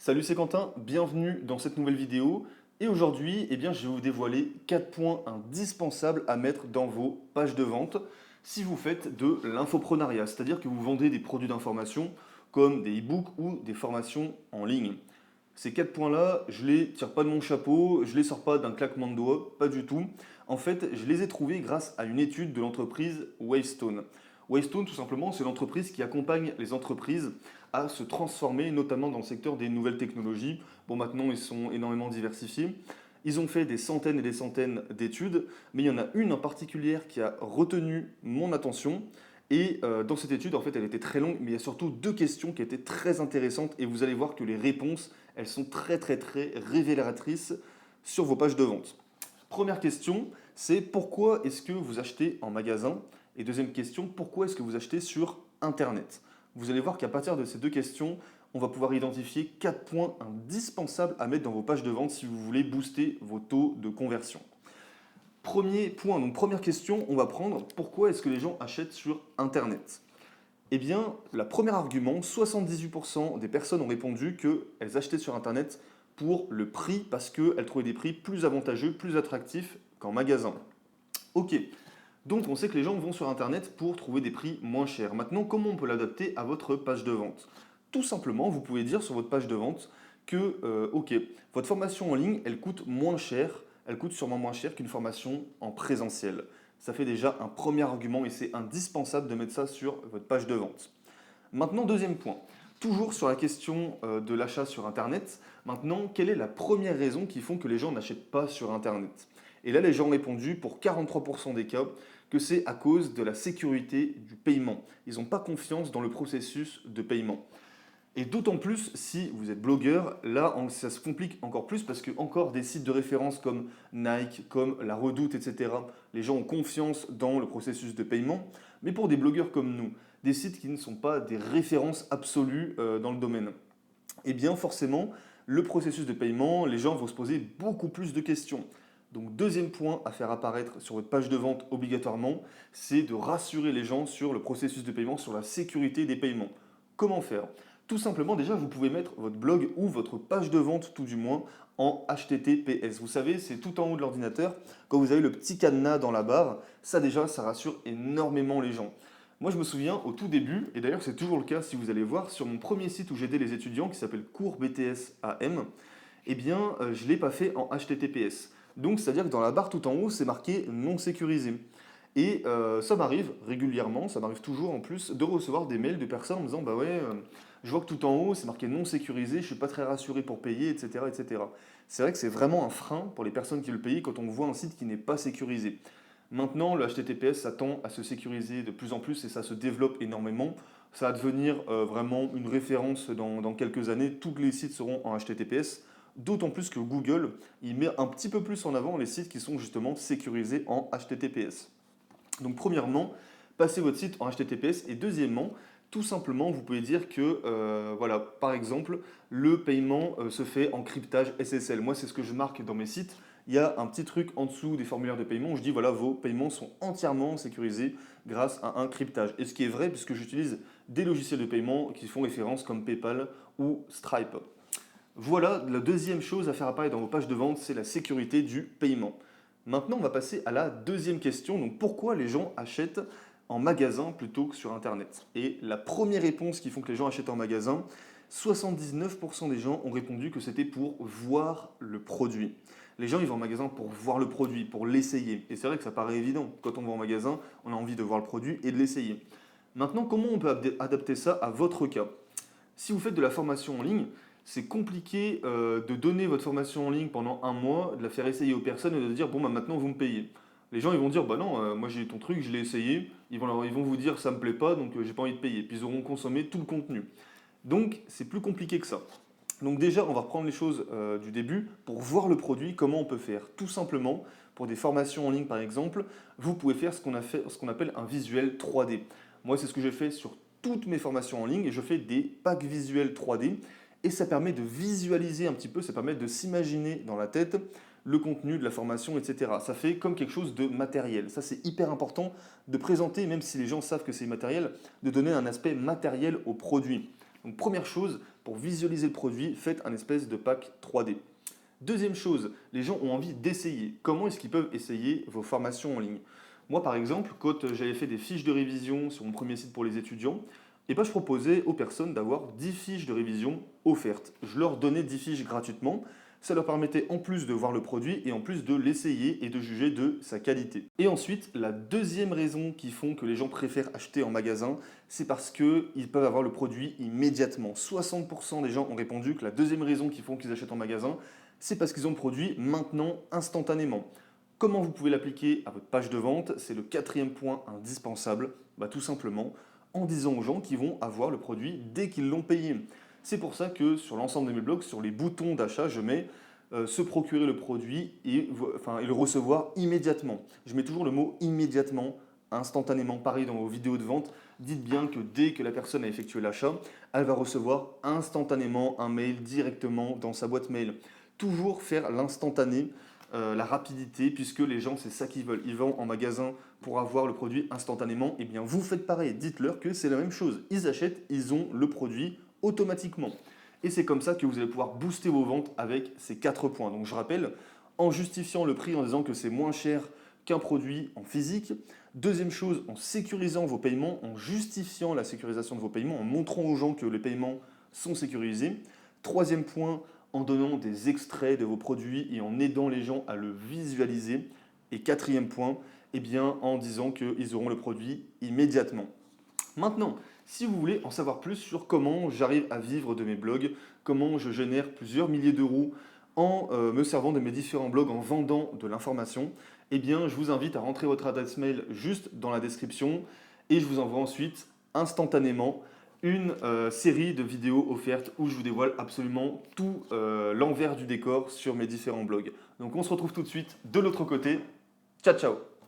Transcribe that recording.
Salut, c'est Quentin, bienvenue dans cette nouvelle vidéo. Et aujourd'hui, je vais vous dévoiler 4 points indispensables à mettre dans vos pages de vente si vous faites de l'infoprenariat, c'est-à-dire que vous vendez des produits d'information comme des e-books ou des formations en ligne. Ces 4 points-là, je les tire pas de mon chapeau, je les sors pas d'un claquement de doigts, pas du tout. En fait, je les ai trouvés grâce à une étude de l'entreprise Wavestone. Wavestone, tout simplement, c'est l'entreprise qui accompagne les entreprises à se transformer, notamment dans le secteur des nouvelles technologies. Bon, maintenant, ils sont énormément diversifiés. Ils ont fait des centaines et des centaines d'études, mais il y en a une en particulier qui a retenu mon attention. Et dans cette étude, en fait, elle était très longue, mais il y a surtout deux questions qui étaient très intéressantes. Et vous allez voir que les réponses, elles sont très révélatrices sur vos pages de vente. Première question, c'est pourquoi est-ce que vous achetez en magasin? Et deuxième question, pourquoi est-ce que vous achetez sur Internet? Vous allez voir qu'à partir de ces deux questions, on va pouvoir identifier 4 points indispensables à mettre dans vos pages de vente si vous voulez booster vos taux de conversion. Premier point, donc première question, on va prendre pourquoi est-ce que les gens achètent sur Internet? Eh bien, le premier argument, 78% des personnes ont répondu qu'elles achetaient sur Internet pour le prix parce qu'elles trouvaient des prix plus avantageux, plus attractifs qu'en magasin. Ok, donc on sait que les gens vont sur Internet pour trouver des prix moins chers. Maintenant, comment on peut l'adapter à votre page de vente? Tout simplement, vous pouvez dire sur votre page de vente que, ok, votre formation en ligne, elle coûte moins cher, elle coûte sûrement moins cher qu'une formation en présentiel. Ça fait déjà un premier argument et c'est indispensable de mettre ça sur votre page de vente. Maintenant, deuxième point. Toujours sur la question de l'achat sur Internet, maintenant, quelle est la première raison qui font que les gens n'achètent pas sur Internet? Et là, les gens ont répondu pour 43% des cas que c'est à cause de la sécurité du paiement. Ils n'ont pas confiance dans le processus de paiement. Et d'autant plus si vous êtes blogueur, là ça se complique encore plus parce que encore des sites de référence comme Nike, comme La Redoute, etc., les gens ont confiance dans le processus de paiement. Mais pour des blogueurs comme nous, des sites qui ne sont pas des références absolues dans le domaine, eh bien forcément, le processus de paiement, les gens vont se poser beaucoup plus de questions. Donc deuxième point à faire apparaître sur votre page de vente obligatoirement, c'est de rassurer les gens sur le processus de paiement, sur la sécurité des paiements. Comment faire? Tout simplement, déjà, vous pouvez mettre votre blog ou votre page de vente, tout du moins, en HTTPS. Vous savez, c'est tout en haut de l'ordinateur. Quand vous avez le petit cadenas dans la barre, ça déjà, ça rassure énormément les gens. Moi, je me souviens au tout début, et d'ailleurs c'est toujours le cas si vous allez voir, sur mon premier site où j'aidais les étudiants, qui s'appelle Cours BTS AM, je ne l'ai pas fait en HTTPS. Donc, c'est-à-dire que dans la barre tout en haut, c'est marqué non sécurisé. Et ça m'arrive régulièrement, ça m'arrive toujours en plus, de recevoir des mails de personnes en me disant bah ouais, je vois que tout en haut c'est marqué non sécurisé, je ne suis pas très rassuré pour payer, etc. etc. C'est vrai que c'est vraiment un frein pour les personnes qui veulent payer quand on voit un site qui n'est pas sécurisé. Maintenant, le HTTPS ça tend à se sécuriser de plus en plus et ça se développe énormément. Ça va devenir vraiment une référence dans quelques années. Tous les sites seront en HTTPS. D'autant plus que Google, il met un petit peu plus en avant les sites qui sont justement sécurisés en HTTPS. Donc premièrement, passez votre site en HTTPS et deuxièmement, tout simplement, vous pouvez dire que, voilà, par exemple, le paiement se fait en cryptage SSL. Moi, c'est ce que je marque dans mes sites. Il y a un petit truc en dessous des formulaires de paiement où je dis, voilà, vos paiements sont entièrement sécurisés grâce à un cryptage. Et ce qui est vrai puisque j'utilise des logiciels de paiement qui font référence comme PayPal ou Stripe. Voilà, la deuxième chose à faire apparaître dans vos pages de vente, c'est la sécurité du paiement. Maintenant, on va passer à la deuxième question. Donc, pourquoi les gens achètent en magasin plutôt que sur Internet? Et la première réponse qui font que les gens achètent en magasin, 79% des gens ont répondu que c'était pour voir le produit. Les gens, ils vont en magasin pour voir le produit, pour l'essayer. Et c'est vrai que ça paraît évident. Quand on va en magasin, on a envie de voir le produit et de l'essayer. Maintenant, comment on peut adapter ça à votre cas? Si vous faites de la formation en ligne, c'est compliqué de donner votre formation en ligne pendant un mois, de la faire essayer aux personnes et de dire bon bah maintenant vous me payez. Les gens ils vont dire bah non, moi j'ai ton truc, je l'ai essayé. Ils vont vous dire ça me plaît pas donc j'ai pas envie de payer. Puis ils auront consommé tout le contenu. Donc c'est plus compliqué que ça. Donc déjà on va reprendre les choses du début pour voir le produit, comment on peut faire. Tout simplement pour des formations en ligne par exemple, vous pouvez faire ce qu'on appelle un visuel 3D. Moi c'est ce que j'ai fait sur toutes mes formations en ligne et je fais des packs visuels 3D et ça permet de visualiser un petit peu, ça permet de s'imaginer dans la tête le contenu de la formation, etc. Ça fait comme quelque chose de matériel. Ça, c'est hyper important de présenter, même si les gens savent que c'est matériel, de donner un aspect matériel au produit. Donc, première chose, pour visualiser le produit, faites un espèce de pack 3D. Deuxième chose, les gens ont envie d'essayer. Comment est-ce qu'ils peuvent essayer vos formations en ligne? Moi, par exemple, quand j'avais fait des fiches de révision sur mon premier site pour les étudiants, je proposais aux personnes d'avoir 10 fiches de révision offertes. Je leur donnais 10 fiches gratuitement. Ça leur permettait en plus de voir le produit et en plus de l'essayer et de juger de sa qualité. Et ensuite, la deuxième raison qui font que les gens préfèrent acheter en magasin, c'est parce qu'ils peuvent avoir le produit immédiatement. 60% des gens ont répondu que la deuxième raison qui font qu'ils achètent en magasin, c'est parce qu'ils ont le produit maintenant, instantanément. Comment vous pouvez l'appliquer à votre page de vente? C'est le quatrième point indispensable, tout simplement en disant aux gens qu'ils vont avoir le produit dès qu'ils l'ont payé. C'est pour ça que sur l'ensemble de mes blogs, sur les boutons d'achat, je mets se procurer le produit et le recevoir immédiatement. Je mets toujours le mot immédiatement, instantanément. Pareil dans vos vidéos de vente, dites bien que dès que la personne a effectué l'achat, elle va recevoir instantanément un mail directement dans sa boîte mail. Toujours faire l'instantané, la rapidité, puisque les gens, c'est ça qu'ils veulent. Ils vont en magasin pour avoir le produit instantanément. Eh bien, vous faites pareil. Dites-leur que c'est la même chose. Ils achètent, ils ont le produit automatiquement. Et c'est comme ça que vous allez pouvoir booster vos ventes avec ces 4 points. Donc je rappelle, en justifiant le prix en disant que c'est moins cher qu'un produit en physique. Deuxième chose, en sécurisant vos paiements, en justifiant la sécurisation de vos paiements, en montrant aux gens que les paiements sont sécurisés. Troisième point, en donnant des extraits de vos produits et en aidant les gens à le visualiser. Et quatrième point, en disant qu'ils auront le produit immédiatement. Maintenant, si vous voulez en savoir plus sur comment j'arrive à vivre de mes blogs, comment je génère plusieurs milliers d'euros en me servant de mes différents blogs, en vendant de l'information, je vous invite à rentrer votre adresse mail juste dans la description et je vous envoie ensuite instantanément une série de vidéos offertes où je vous dévoile absolument tout l'envers du décor sur mes différents blogs. Donc on se retrouve tout de suite de l'autre côté. Ciao ciao!